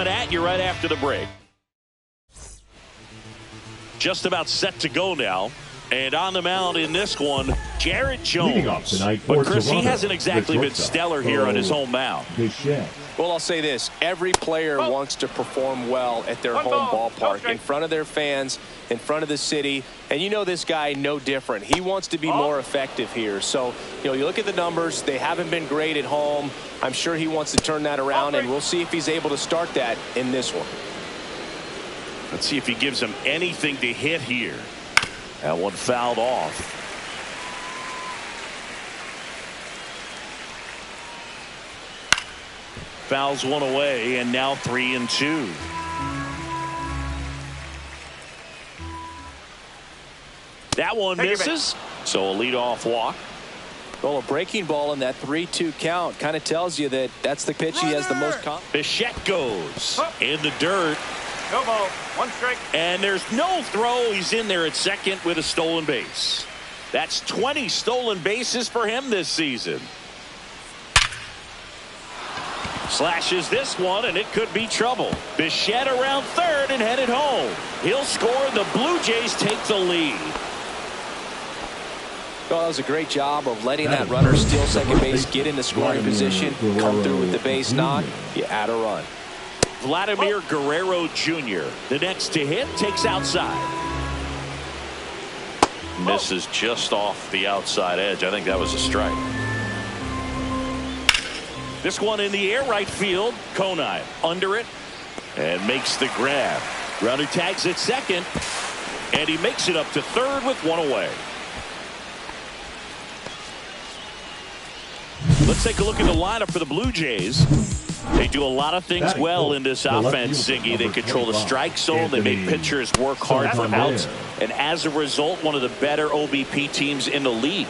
At you right after the break. Just about set to go now. And on the mound in this one, Jared Jones. But Chris, he hasn't exactly been stellar here on his home mound. Well, I'll say this. Every player wants to perform well at their home ballpark, in front of their fans, in front of the city. And you know this guy no different. He wants to be more effective here. So, you look at the numbers. They haven't been great at home. I'm sure he wants to turn that around, and we'll see if he's able to start that in this one. Let's see if he gives him anything to hit here. That one fouled off. Fouls one away, and now 3-2. That one misses, so a leadoff walk. Well, a breaking ball in that 3-2 count kind of tells you that that's the pitch he has the most confidence. Bichette goes in the dirt. No ball, 1 strike. And there's no throw. He's in there at second with a stolen base. That's 20 stolen bases for him this season. Slashes this one, and it could be trouble. Bichette around third and headed home. He'll score. The Blue Jays take the lead. Well, that was a great job of letting that runner steal second base, get into scoring position, come through with the base knock. You add a run. Vladimir Guerrero Jr. The next to hit, takes outside. Misses just off the outside edge. I think that was a strike. This one in the air, right field. Conine under it and makes the grab. Runner tags at second, and he makes it up to third with one away. Let's take a look at the lineup for the Blue Jays. They do a lot of things well in this offense, Ziggy. They control the strike zone. They make pitchers work hard for outs. And as a result, one of the better OBP teams in the league.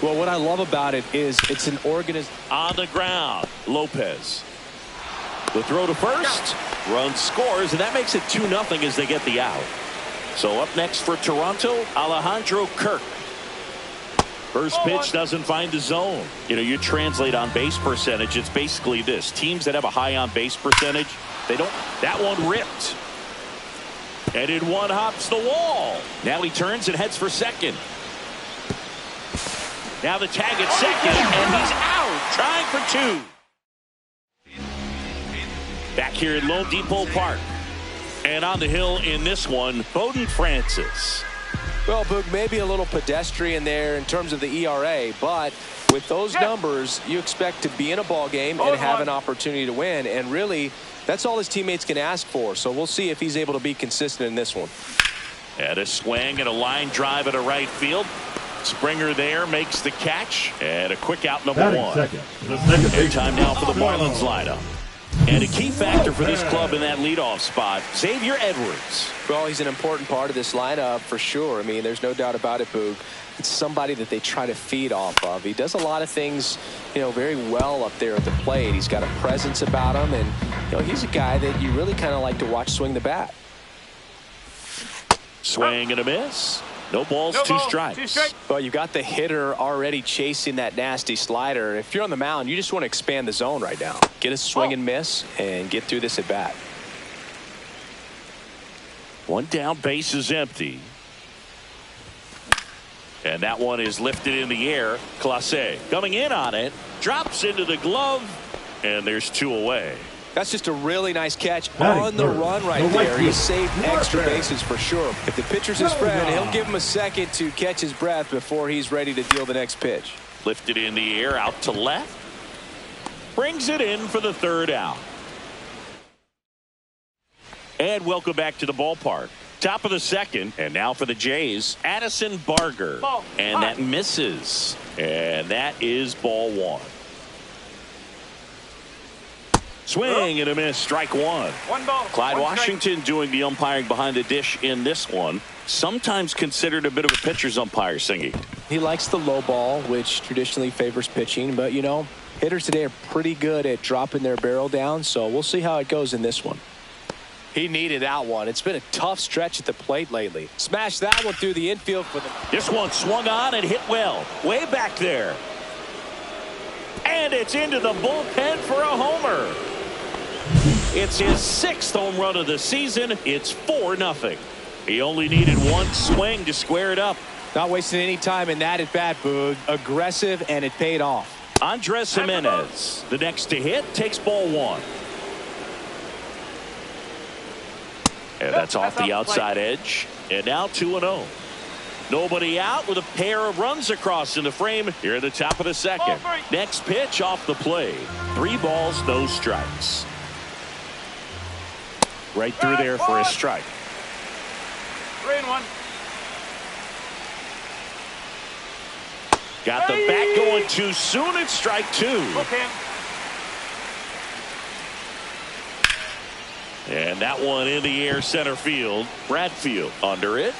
Well, what I love about it is it's an organism. On the ground, Lopez. The throw to first. Run scores, and that makes it 2-0 as they get the out. So up next for Toronto, Alejandro Kirk. First pitch doesn't find the zone. You translate on base percentage. It's basically this. Teams that have a high on base percentage, they don't. That one ripped. And in one hops the wall. Now he turns and heads for second. Now the tag at second, and he's out, trying for 2. Back here at Lone Depot Park. And on the hill in this one, Bowden Francis. Well, Boog, maybe a little pedestrian there in terms of the ERA, but with those numbers, you expect to be in a ball game and have an opportunity to win. And really, that's all his teammates can ask for. So we'll see if he's able to be consistent in this one. And a swing and a line drive at a right field. Springer there makes the catch, and a quick out, number 1. And time now for the Marlins lineup. And a key factor for this club in that leadoff spot, Xavier Edwards. Well, he's an important part of this lineup for sure. I mean, there's no doubt about it, Boog. It's somebody that they try to feed off of. He does a lot of things, very well up there at the plate. He's got a presence about him, and, he's a guy that you really kind of like to watch swing the bat. Swing and a miss. No balls, 2 strikes. Well, you've got the hitter already chasing that nasty slider. If you're on the mound, you just want to expand the zone right now. Get a swing and miss and get through this at bat. One down, base is empty. And that one is lifted in the air. Clase coming in on it, drops into the glove, and there's 2 away. That's just a really nice catch on the run right there. He saved extra bases for sure. If the pitcher's his friend, he'll give him a second to catch his breath before he's ready to deal the next pitch. Lifted in the air, out to left. Brings it in for the 3rd out. And welcome back to the ballpark. Top of the 2nd, and now for the Jays, Addison Barger. And that misses. And that is ball 1. Swing and a miss, strike 1. Clyde Washington doing the umpiring behind the dish in this one. Sometimes considered a bit of a pitcher's umpire, Singy. He likes the low ball, which traditionally favors pitching, but hitters today are pretty good at dropping their barrel down, so we'll see how it goes in this one. He needed that one. It's been a tough stretch at the plate lately. Smashed that one through the infield for the. This one swung on and hit well, way back there. And it's into the bullpen for a homer. It's his 6th home run of the season. It's 4-0. He only needed one swing to square it up. Not wasting any time in that at bat, Boog. Aggressive, and it paid off. Andres Jimenez, the next to hit, takes ball 1. And that's off the outside edge. And now 2-0. Nobody out with a pair of runs across in the frame here at the top of the 2nd. Next pitch off the plate. 3 balls, no strikes. Right through there for a strike. 3-1. Got the bat going too soon. It's strike 2. Okay. And that one in the air center field. Bradfield under it.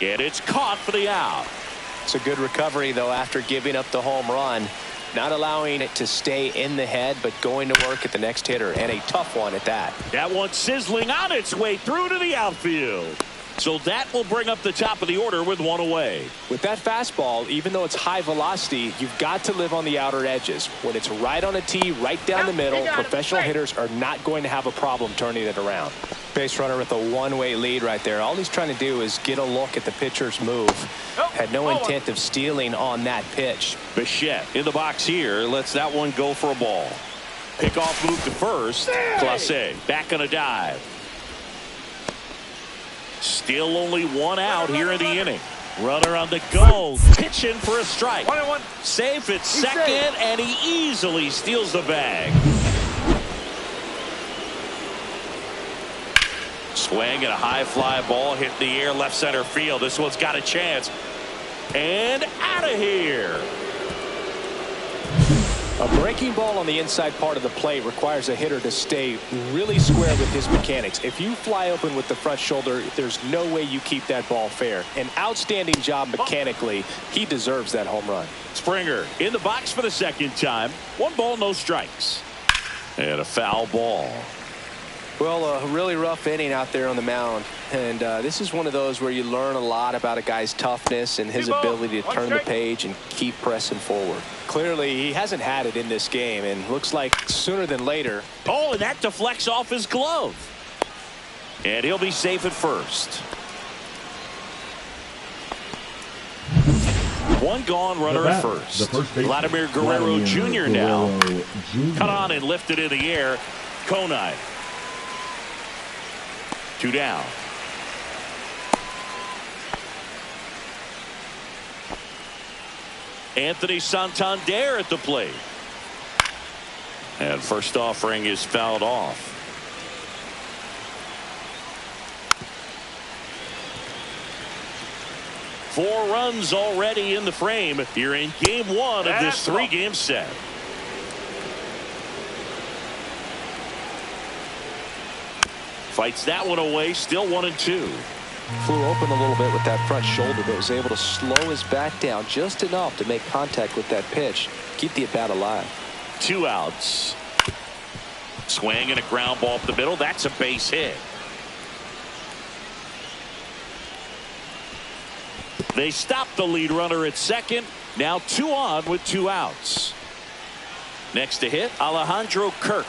And it's caught for the out. It's a good recovery, though, after giving up the home run. Not allowing it to stay in the head, but going to work at the next hitter, and a tough one at that. That one sizzling on its way through to the outfield. So that will bring up the top of the order with 1 away. With that fastball, even though it's high velocity, you've got to live on the outer edges. When it's right on a tee, right down the middle, professional hitters are not going to have a problem turning it around. Base runner with a 1-way lead right there. All he's trying to do is get a look at the pitcher's move. Had no intent of stealing on that pitch. Bichette in the box here lets that one go for a ball. Pickoff move to first. Clase back on a dive. Still only 1 out here in the inning. Runner on the go. Pitching for a strike. 1-1. Safe at second, and he easily steals the bag. Swing and a high fly ball hit the air left center field. This one's got a chance. And out of here. A breaking ball on the inside part of the plate requires a hitter to stay really square with his mechanics. If you fly open with the front shoulder, there's no way you keep that ball fair. An outstanding job mechanically. He deserves that home run. Springer in the box for the 2nd time. 1 ball, no strikes. And a foul ball. Well, a really rough inning out there on the mound. And this is one of those where you learn a lot about a guy's toughness and his ability to turn the page and keep pressing forward. Clearly, he hasn't had it in this game, and looks like sooner than later. Oh, and that deflects off his glove. And he'll be safe at first. 1 gone, runner at first. Vladimir Guerrero Jr. now. Cut on and lifted in the air. Konai. 2 down. Anthony Santander at the plate. And first offering is fouled off. Four runs already in the frame here in game 1 of this 3-game set. Fights that one away, still 1-2. Flew open a little bit with that front shoulder, but was able to slow his bat down just enough to make contact with that pitch. Keep the at-bat alive. 2 outs. Swing and a ground ball up the middle. That's a base hit. They stop the lead runner at second. Now 2 on with 2 outs. Next to hit, Alejandro Kirk.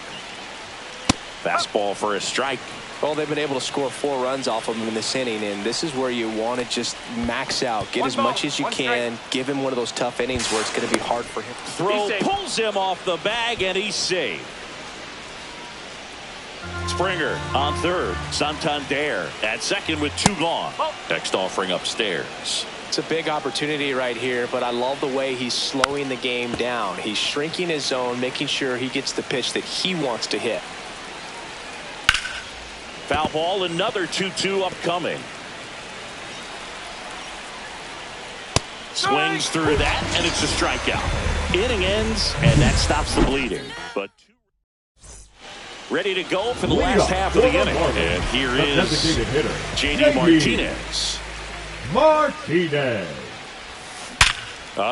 Fastball for a strike. Well, they've been able to score 4 runs off of him in this inning, and this is where you want to just max out. Get as much as you can. Give him one of those tough innings where it's going to be hard for him. Throw pulls him off the bag, and he's safe. Springer on third. Santander at second with 2 gone. Next offering upstairs. It's a big opportunity right here, but I love the way he's slowing the game down. He's shrinking his zone, making sure he gets the pitch that he wants to hit. Foul ball, another 2-2 upcoming. Swings through that, and it's a strikeout. Inning ends, and that stops the bleeding. But ready to go for the last half of the inning. And here is J.D. Martinez. On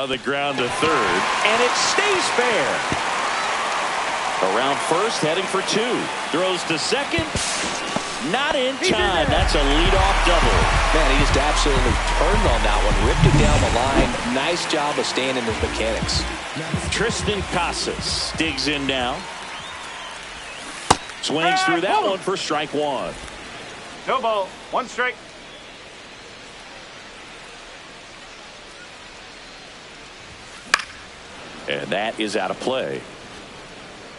the ground to third, and it stays fair. Around first, heading for 2. Throws to second. Not in time. That's a leadoff double. Man, he just absolutely turned on that one. Ripped it down the line. Nice job of staying in his mechanics. Tristan Casas digs in now. Swings through that one for strike one. No ball. One strike. And that is out of play.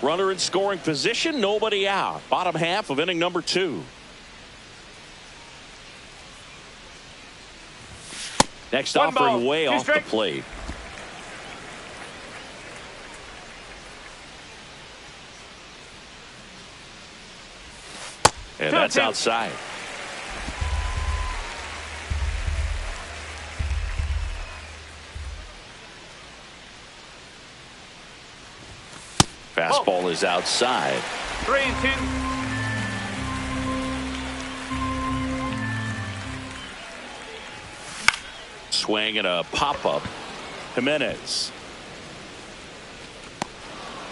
Runner in scoring position, nobody out. Bottom half of inning number 2. Next offering way off the plate. And that's outside. Fastball is outside. 3-2. Swing and a pop-up. Jimenez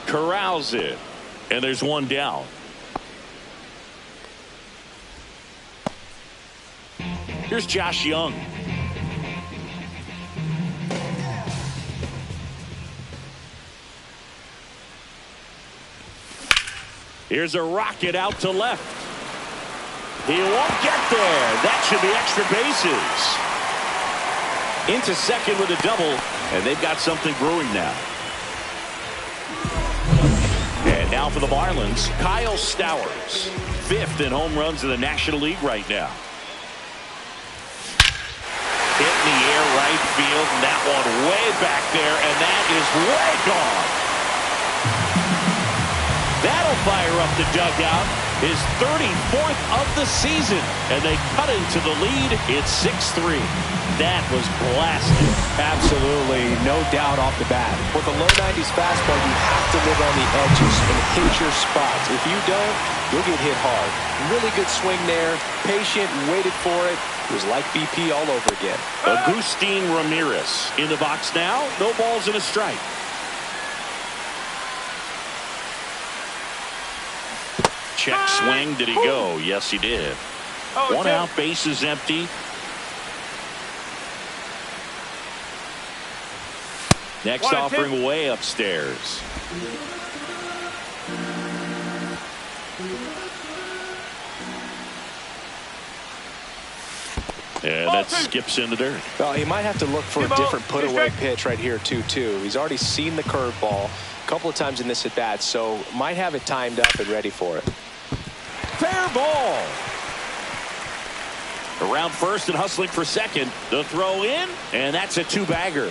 corrals it, and there's one down. Here's Josh Young. Here's a rocket out to left. He won't get there. That should be extra bases. Into second with a double, and they've got something brewing now. And now for the Marlins, Kyle Stowers, 5th in home runs in the National League right now. Hit in the air right field, and that one way back there, and that is way gone. That'll fire up the dugout. His 34th of the season, and they cut into the lead. It's 6-3. That was blasted. Absolutely, no doubt off the bat. With a low 90s fastball, you have to live on the edges and hit your spots. If you don't, you'll get hit hard. Really good swing there. Patient, waited for it. It was like BP all over again. Agustin Ramirez in the box now. No balls and a strike. Check swing. Did he go? Yes, he did. One out, base is empty. Next offering way upstairs. And that skips in the dirt. Well, he might have to look for a different put-away pitch right here, 2-2. He's already seen the curveball a couple of times in this at-bat, so might have it timed up and ready for it. Fair ball. Around first and hustling for second. The throw in, and that's a 2-bagger.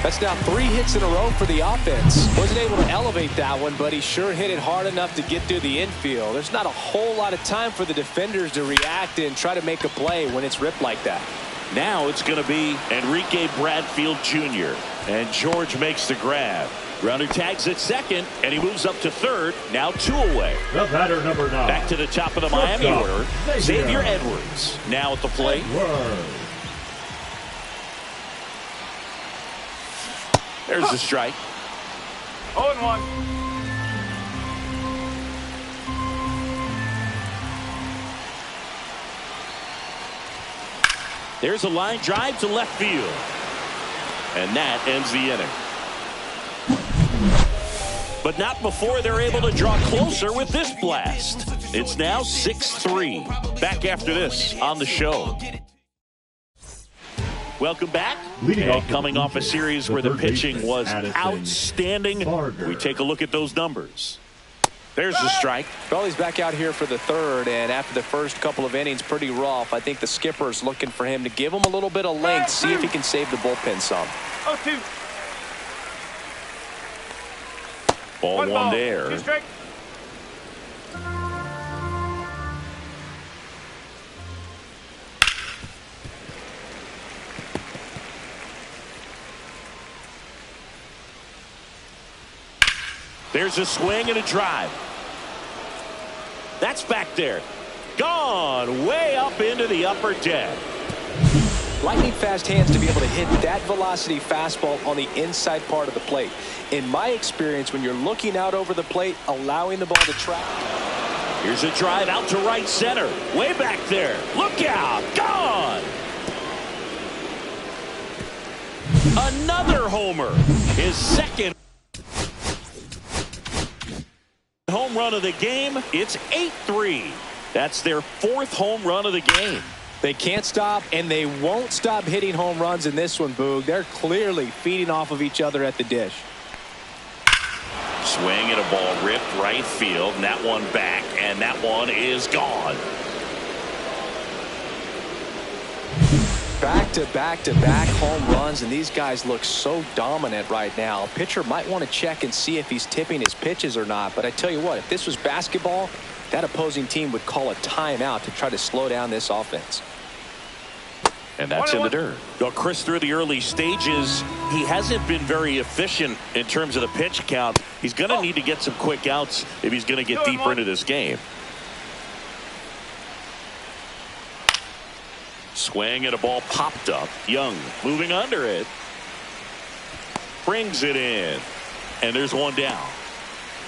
That's now 3 hits in a row for the offense. Wasn't able to elevate that one, but he sure hit it hard enough to get through the infield. There's not a whole lot of time for the defenders to react and try to make a play when it's ripped like that. Now it's going to be Enrique Bradfield Jr. And George makes the grab. Grounder tags at second, and he moves up to third. Now 2 away. The batter, number 9. Back to the top of the Miami order. Xavier Edwards now at the plate. There's the strike. 0-1. There's a line drive to left field. And that ends the inning. But not before they're able to draw closer with this blast. It's now 6-3. Back after this on the show. Welcome back. And coming off a series where the pitching was outstanding, we take a look at those numbers. There's the strike. Well, he's back out here for the third, and after the first couple of innings, pretty rough. I think the skipper's looking for him to give him a little bit of length, see if he can save the bullpen some. 0-2. Ball one there. 2 strike. There's a swing and a drive. That's back there. Gone way up into the upper deck. Lightning fast hands to be able to hit that velocity fastball on the inside part of the plate. In my experience, when you're looking out over the plate, allowing the ball to track. Here's a drive out to right center. Way back there. Look out. Gone. Another homer. His second. Home run of the game. It's 8-3. That's their 4th home run of the game. They can't stop, and they won't stop hitting home runs in this one, Boog. They're clearly feeding off of each other at the dish. Swing and a ball ripped right field, and that one back, and that one is gone. Back-to-back-to-back home runs, and these guys look so dominant right now. A pitcher might want to check and see if he's tipping his pitches or not, but I tell you what, if this was basketball, that opposing team would call a timeout to try to slow down this offense. And that's in the dirt. Well, Chris, through the early stages, he hasn't been very efficient in terms of the pitch count. He's going to need to get some quick outs if he's going to get deeper into this game. Swing and a ball popped up. Young moving under it. Brings it in. And there's one down.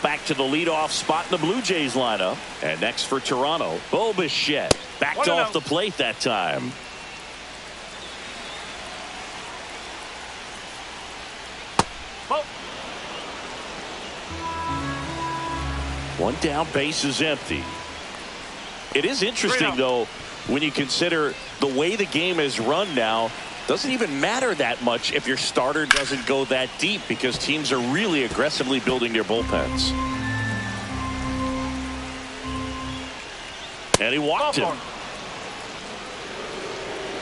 Back to the leadoff spot in the Blue Jays lineup. And next for Toronto, Bo Bichette. Backed off the plate that time. One down, base is empty. It is interesting, though, when you consider the way the game is run now. Doesn't even matter that much if your starter doesn't go that deep, because teams are really aggressively building their bullpens. And he walked him.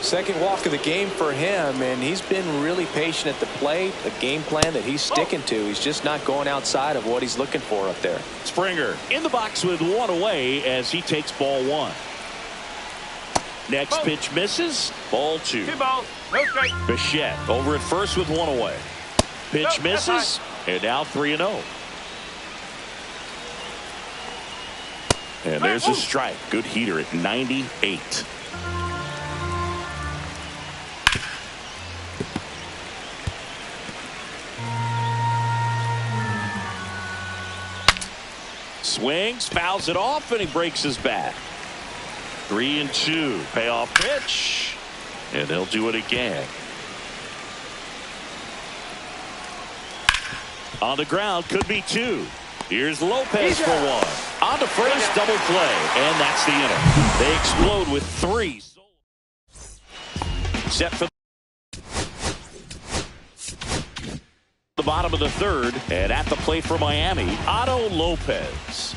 Second walk of the game for him, and he's been really patient at the plate. The game plan that he's sticking to. He's just not going outside of what he's looking for up there. Springer in the box with one away as he takes ball one. Next pitch misses. Ball two. 2 balls, no strike. Bichette over at first with one away. Pitch misses, and now 3-0. And there's a strike. Good heater at 98. Swings, fouls it off, and he breaks his bat. 3-2. Payoff pitch. And they'll do it again. On the ground, could be 2. Here's Lopez for 1. On to first, double play. And that's the inning. They explode with 3. Set for the bottom of the 3rd. And at the plate for Miami, Otto Lopez.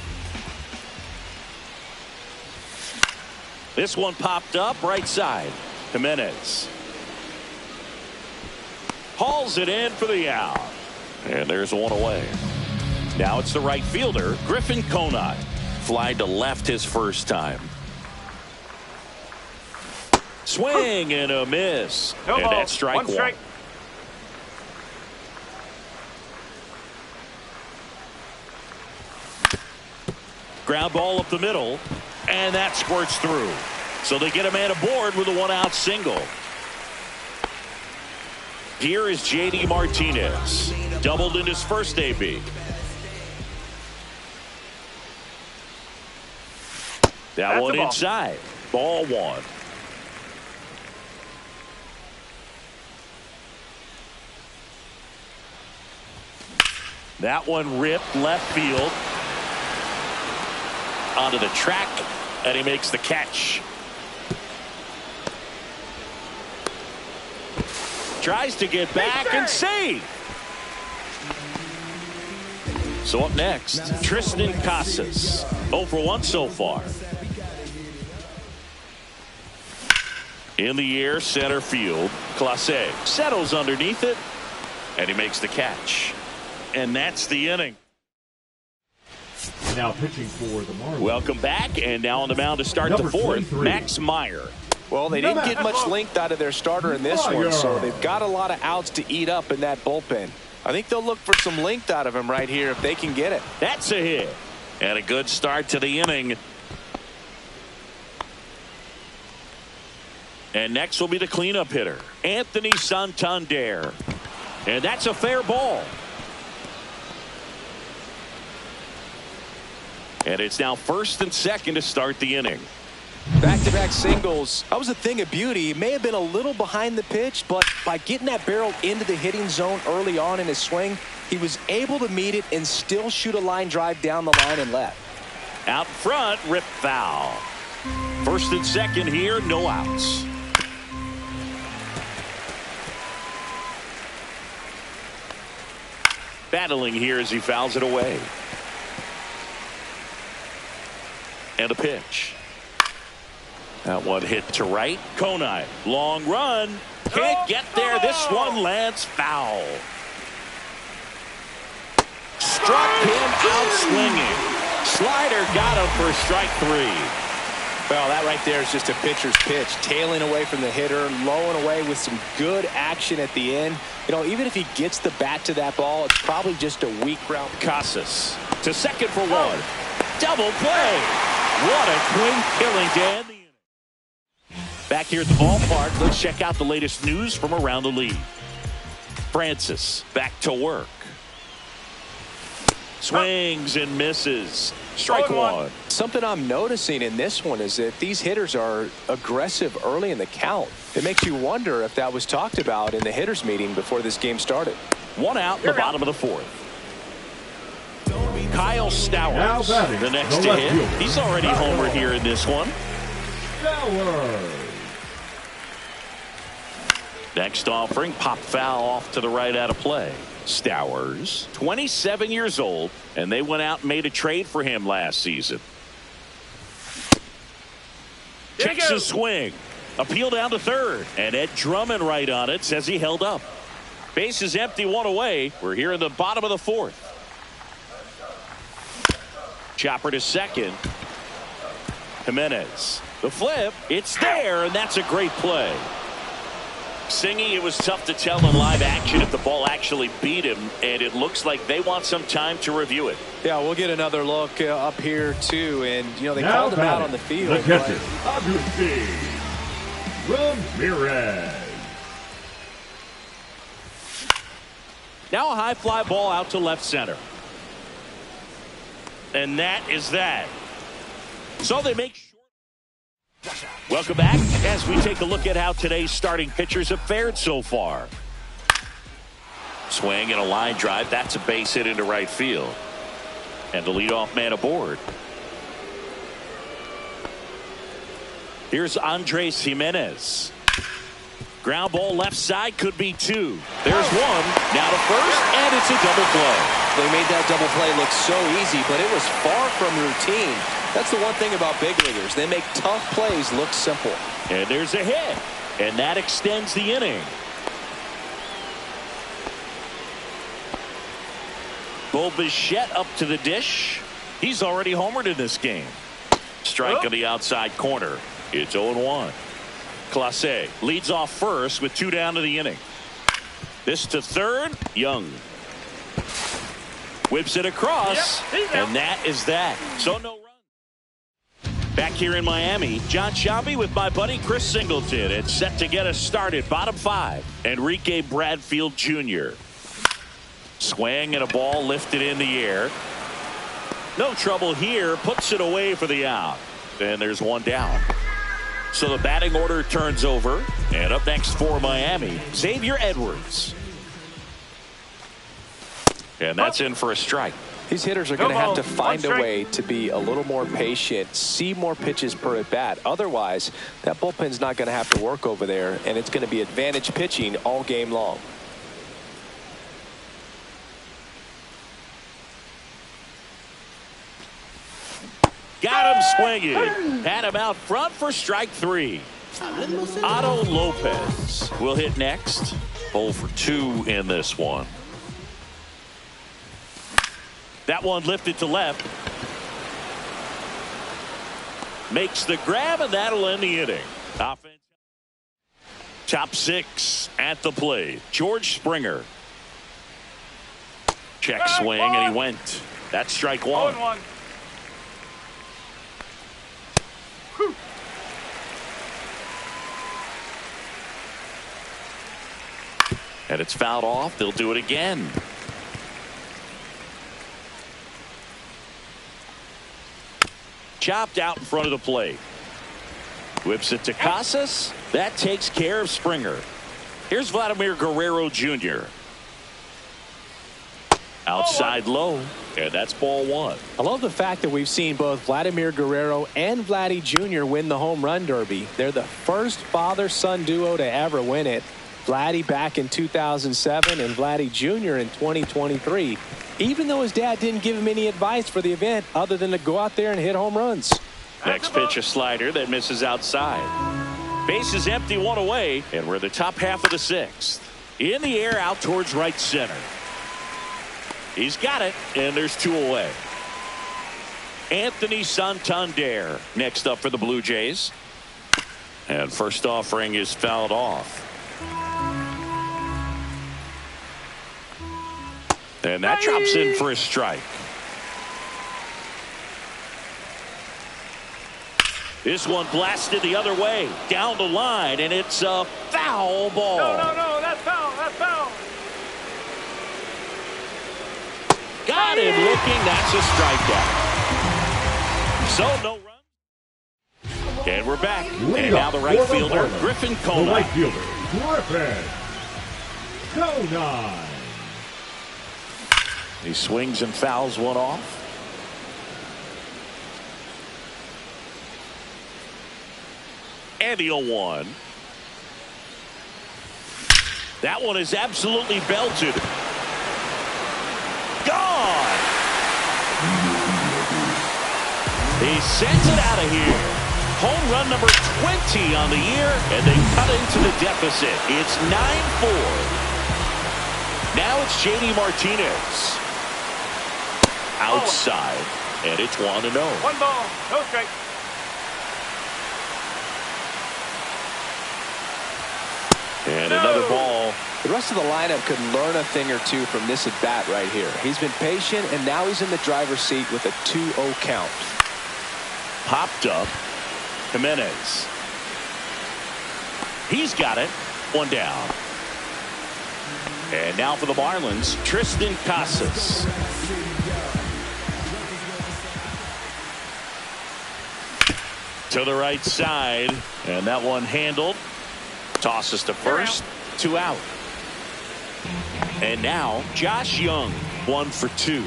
This one popped up right side. Jimenez hauls it in for the out. And there's one away. Now it's the right fielder, Griffin Conant. Fly to left his first time. Swing and a miss. No and ball. that's strike One strike. Ground ball up the middle, and that squirts through. So they get a man aboard with a 1-out single. Here is J.D. Martinez. Doubled in his first AB. That one inside. Ball 1. That one ripped left field. Onto the track, and he makes the catch. Tries to get back and save. So up next, Tristan Casas. 0 for 1 so far. In the air, center field. Clase settles underneath it, and he makes the catch. And that's the inning. Now pitching for the Marlins. Welcome back, and now on the mound to start the 4th, Max Meyer. Well, they didn't get much length out of their starter in this one, so they've got a lot of outs to eat up in that bullpen. I think they'll look for some length out of him right here if they can get it. That's a hit. And a good start to the inning. And next will be the cleanup hitter, Anthony Santander. And that's a fair ball. And it's now 1st and 2nd to start the inning. Back-to-back singles. That was a thing of beauty. He may have been a little behind the pitch, but by getting that barrel into the hitting zone early on in his swing, he was able to meet it and still shoot a line drive down the line and left. Out front, rip foul. First and second here, no outs. Battling here as he fouls it away. And a pitch. That one hit to right. Konai, long run. Can't get there. This one lands foul. Struck him out swinging. Slider got him for strike 3. Well, that right there is just a pitcher's pitch. Tailing away from the hitter, lowing away with some good action at the end. You know, even if he gets the bat to that ball, it's probably just a weak ground. Casas to second for one. Double play. What a clean killing to end the inning. Back here at the ballpark, let's check out the latest news from around the league. Francis back to work. Swings and misses. Strike one. Something I'm noticing in this one is that these hitters are aggressive early in the count. It makes you wonder if that was talked about in the hitters meeting before this game started. One out in the bottom of the fourth. Kyle Stowers, the next to hit. He's already homered here in this one. Next offering, pop foul off to the right out of play. Stowers, 27 years old, and they went out and made a trade for him last season. Checks his swing. Appeal down to third, and Ed Drummond right on it, says he held up. Base is empty, one away. We're here in the bottom of the fourth. Chopper to second. Jimenez. The flip. It's there, and that's a great play. Singy, it was tough to tell in live action if the ball actually beat him, and it looks like they want some time to review it. Yeah, we'll get another look up here, too. And, you know, they called him out on the field. The catcher, Agustin Ramirez. Now a high fly ball out to left center. And that is that. So they make short. Welcome back as we take a look at how today's starting pitchers have fared so far. Swing and a line drive. That's a base hit into right field. And the leadoff man aboard. Here's Andres Jimenez. Ground ball left side, could be two. There's one. Now to first, and it's a double play. They made that double play look so easy, but it was far from routine. That's the one thing about big leaguers. They make tough plays look simple. And there's a hit. And that extends the inning. Bo Bichette up to the dish. He's already homered in this game. Strike on the outside corner. It's 0-1. Clase leads off first with two down to the inning. This to third. Young whips it across, and that is that. So no run. Back here in Miami, John Sciambi with my buddy Chris Singleton. It's set to get us started. Bottom five. Enrique Bradfield Jr. Swing and a ball lifted in the air. No trouble here. Puts it away for the out. And there's one down. So the batting order turns over. And up next for Miami, Xavier Edwards. And that's in for a strike. These hitters are going to have to find a way to be a little more patient, see more pitches per at bat. Otherwise, that bullpen's not going to have to work over there, and it's going to be advantage pitching all game long. Got him swinging. Had him out front for strike three. Otto Lopez will hit next. 0 for 2 in this one. That one lifted to left. Makes the grab, and that'll end the inning. Offense. Top six at the plate. George Springer. Check swing, and he went. That's strike one. 0-1. And it's fouled off. They'll do it again. Chopped out in front of the plate. Whips it to Casas. That takes care of Springer. Here's Vladimir Guerrero Jr. Outside low, and that's ball one. I love the fact that we've seen both Vladimir Guerrero and Vladdy Jr. win the home run derby. They're the first father-son duo to ever win it. Vladdy back in 2007 and Vladdy Jr. in 2023. Even though his dad didn't give him any advice for the event other than to go out there and hit home runs. Next pitch, a slider that misses outside. Base is empty, one away, and we're the top half of the sixth. In the air, out towards right center. He's got it, and there's two away. Anthony Santander next up for the Blue Jays. And first offering is fouled off. And that drops in for a strike. This one blasted the other way, down the line, and it's a foul ball. No, that's foul, that's foul. Got him looking. That's a strikeout. So no run. And we're back. And now the right fielder, Griffin The Conine. right fielder, Griffin Conine. He swings and fouls one off. And the 0-1. That one is absolutely belted. Gone. He sends it out of here. Home run number 20 on the year, and they cut into the deficit. It's 9-4. Now it's J.D. Martinez. Outside, and it's 1-0. One ball, no strike. And another ball. The rest of the lineup could learn a thing or two from this at bat right here. He's been patient, and now he's in the driver's seat with a 2-0 count. Popped up. Jimenez. He's got it. One down. And now for the Marlins, Tristan Casas. To the right side, and that one handled. Tosses to first, 2 out. And now Josh Young, 1 for 2.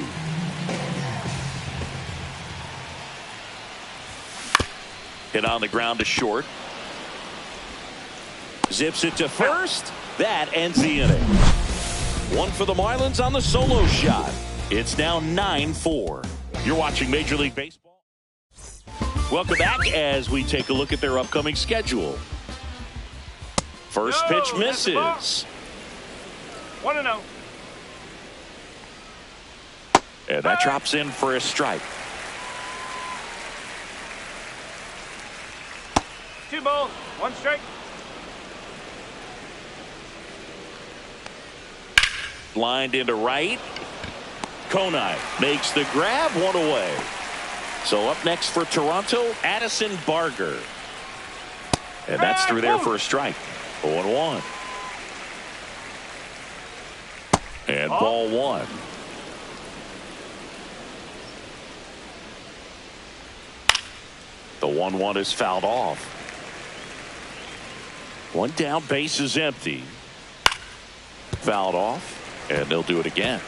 Hit on the ground to short. Zips it to first. That ends the inning. 1 for the Marlins on the solo shot. It's now 9-4. You're watching Major League Baseball. Welcome back as we take a look at their upcoming schedule. First pitch misses. 1-0. And that drops in for a strike. 2 balls, 1 strike. Lined into right. Conine makes the grab, 1 away. So up next for Toronto, Addison Barger. And that's through there for a strike. 0-1. And ball 1. The 1-1 is fouled off. 1 down, base is empty. Fouled off, and they'll do it again.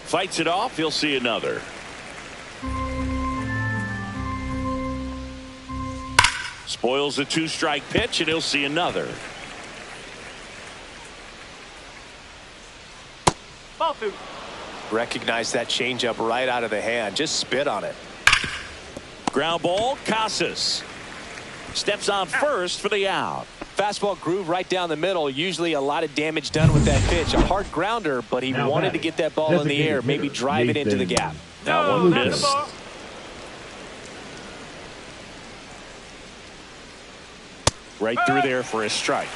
Fights it off, he'll see another. Spoils a 2-strike pitch, and he'll see another. Ball 2. Recognize that changeup right out of the hand. Just spit on it. Ground ball, Casas. Steps on first for the out. Fastball groove right down the middle. Usually a lot of damage done with that pitch. A hard grounder, but he wanted to get that ball in the air, maybe drive it into the gap. That one missed. Right through there for a strike.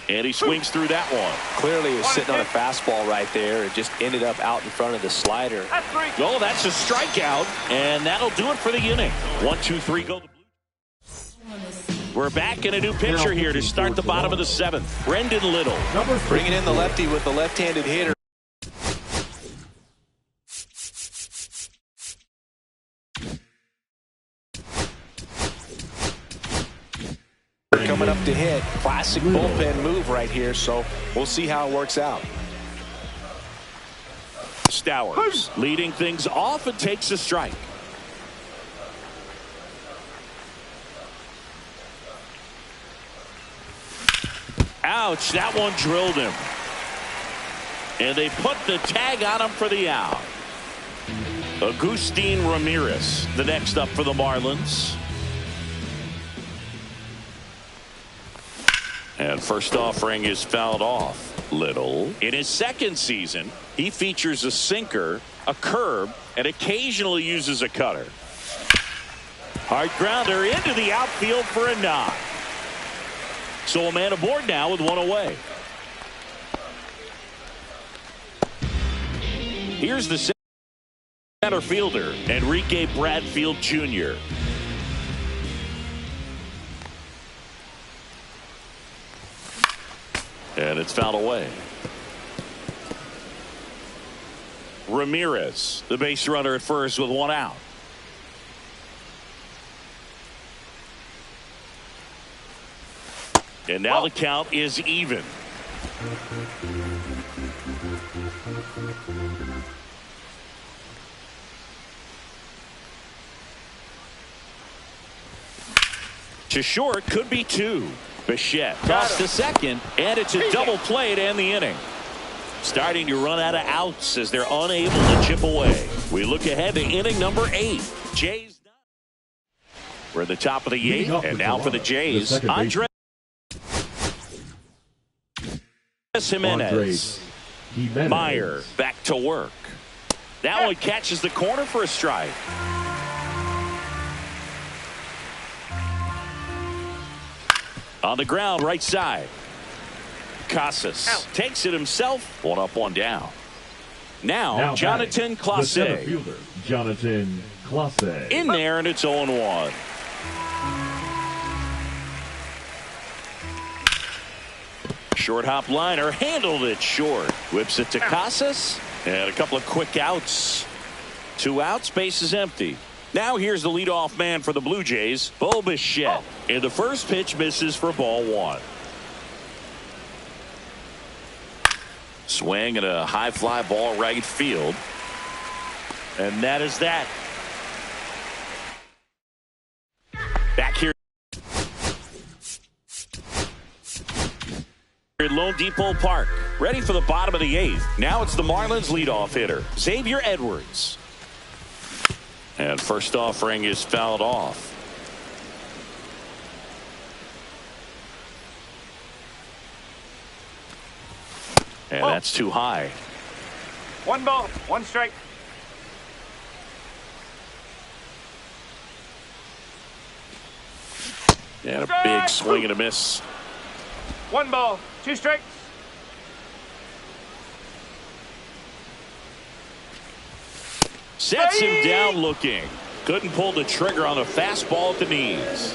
And he swings through that one. Clearly he was sitting on a fastball right there and just ended up out in front of the slider. Oh, that's a strikeout, and that'll do it for the inning. 1, 2, 3, go. We're back in a new pitcher here to start the bottom of the 7th. Brendan Little. Bringing in the lefty with the left-handed hitter. Classic bullpen move right here, so we'll see how it works out. Stowers leading things off and takes a strike. Ouch, that one drilled him. And they put the tag on him for the out. Agustin Ramirez, the next up for the Marlins. And first offering is fouled off. Little. In his second season, he features a sinker, a curve, and occasionally uses a cutter. Hard grounder into the outfield for a knock. So a man aboard now with one away. Here's the center fielder, Enrique Bradfield Jr. And it's fouled away. Ramirez, the base runner at first with one out. And now the count is even. To short, could be two. Bichette tossed to second, and it's a double play to end the inning. Starting to run out of outs as they're unable to chip away. We look ahead to inning number 8. Jays. We're at the top of the 8th, and now for the Jays, Andres Jimenez. Meyer back to work. That one catches the corner for a strike. On the ground, right side. Casas takes it himself. One up, one down. Now Jonathan Clase. Jonathan Clase. In there, and it's 0-1. Short hop liner, handled it short. Whips it to Casas, and a couple of quick outs. 2 outs, base is empty. Now here's the leadoff man for the Blue Jays, Bo Bichette. And the first pitch misses for ball 1. Swing and a high fly ball right field. And that is that. Back here at Lone Depot Park, ready for the bottom of the 8th. Now it's the Marlins leadoff hitter, Xavier Edwards. And first offering is fouled off. And that's too high. 1 ball, 1 strike. And a big swing and a miss. 1 ball, 2 strikes. Sets him down looking. Couldn't pull the trigger on a fastball at the knees.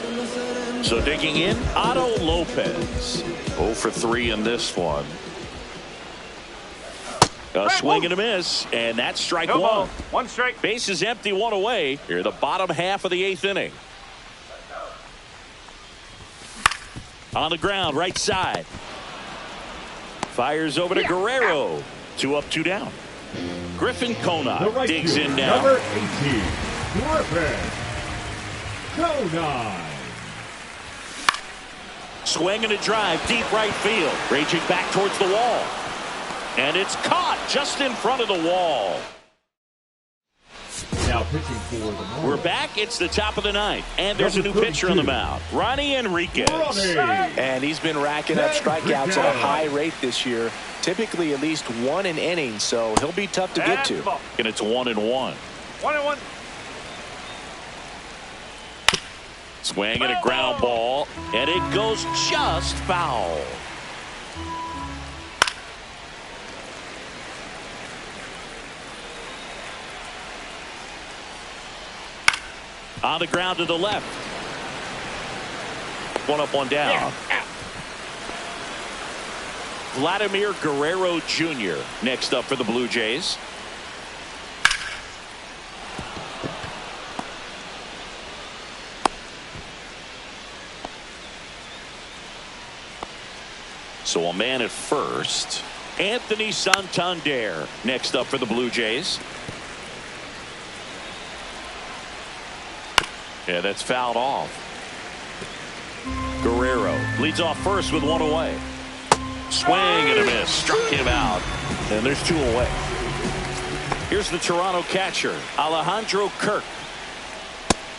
So digging in, Otto Lopez. 0 for 3 in this one. A swing and a miss, and that's strike 1. Ball, 1 strike. Base is empty, 1 away. Here, the bottom half of the 8th inning. On the ground, right side. Fires over to Guerrero. 2 up, 2 down. Griffin Conant Right digs field, in now. Number 18, Griffin Conant. Swing and a drive, deep right field. Raging back towards the wall. And it's caught just in front of the wall. Now pitching for the Marlins. We're back. It's the top of the 9th. And there's a new pitcher on the mound. Ronnie Enriquez. And he's been racking up strikeouts at a high rate this year. Typically at least 1 an inning, so he'll be tough to get to. And it's 1-1. 1-1. Swing and a ground ball. And it goes just foul. On the ground to the left. 1 up, 1 down. Vladimir Guerrero Jr. next up for the Blue Jays. So a man at first. Anthony Santander next up for the Blue Jays. Yeah, that's fouled off. Guerrero leads off first with one away. Swing and a miss. Struck him out. And there's two away. Here's the Toronto catcher, Alejandro Kirk.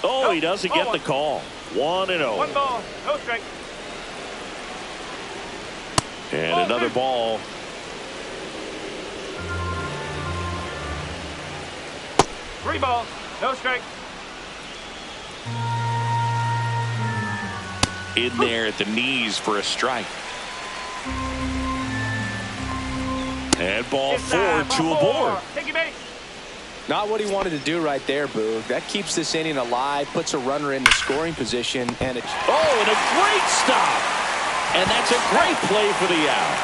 Oh, he doesn't get the call. 1-0. 1 ball, no strike. And another ball. Three balls, no strike. In there at the knees for a strike. And ball 4, 2 aboard. Take your base. Not what he wanted to do right there, Boog. That keeps this inning alive, puts a runner in the scoring position, and it's... Oh, and a great stop. And that's a great play for the out.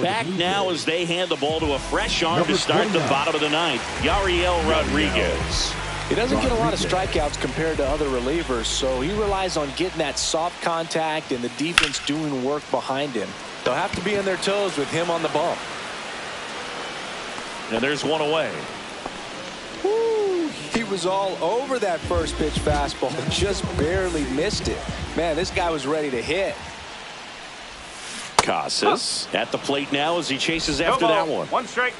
Back now as they hand the ball to a fresh arm to start the bottom of the ninth, Yariel Rodriguez. He doesn't get a lot of strikeouts compared to other relievers, so he relies on getting that soft contact and the defense doing work behind him. They'll have to be on their toes with him on the bump. And there's one away. Woo, he was all over that first pitch fastball and just barely missed it. Man, this guy was ready to hit. Casas at the plate now as he chases after that one. 1 strike.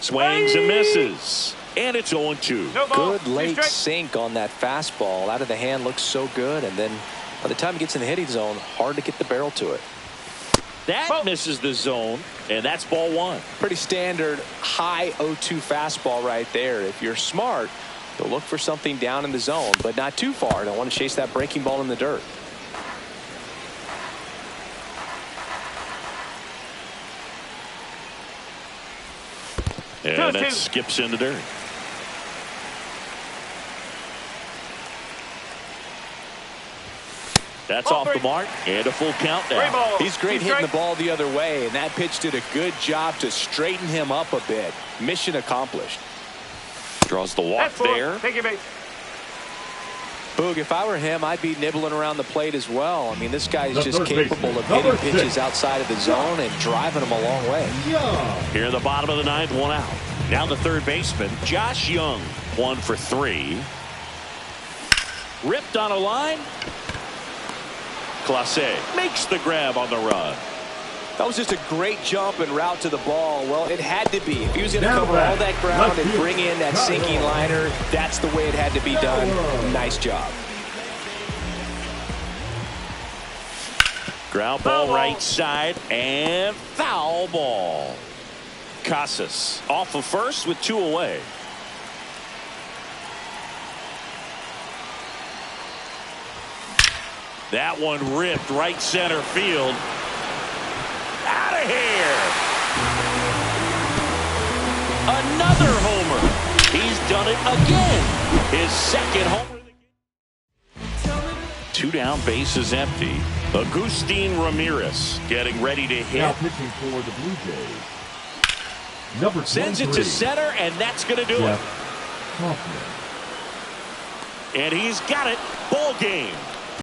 Swings and misses. And it's 0-2. No ball, Good late sink on that fastball. Out of the hand looks so good, and then by the time it gets in the hitting zone, hard to get the barrel to it. That misses the zone, and that's ball 1. Pretty standard high 0-2 fastball right there. If you're smart, you'll look for something down in the zone, but not too far. Don't want to chase that breaking ball in the dirt. And that skips in the dirt. That's off the mark and a full count now. He's great hitting the ball the other way, and that pitch did a good job to straighten him up a bit. Mission accomplished. Draws the walk there. Take your base. Boog, if I were him, I'd be nibbling around the plate as well. I mean, this guy's just capable of hitting pitches outside of the zone and driving them a long way. Here in the bottom of the ninth, one out. Now the third baseman, Josh Young, 1 for 3. Ripped on a line. Clase makes the grab on the run. That was just a great jump and route to the ball. Well, it had to be. If he was going to cover all that ground and bring in that sinking liner, that's the way it had to be done. Nice job. Ground ball right side and foul ball. Casas off of first with 2 away. That one ripped right center field. Out of here. Another homer. He's done it again. His second homer of the game. 2 down, bases empty. Agustin Ramirez getting ready to hit. Now pitching for the Blue Jays. Number 23. Sends it to center, and that's going to do it. Hoffman. And he's got it. Ball game.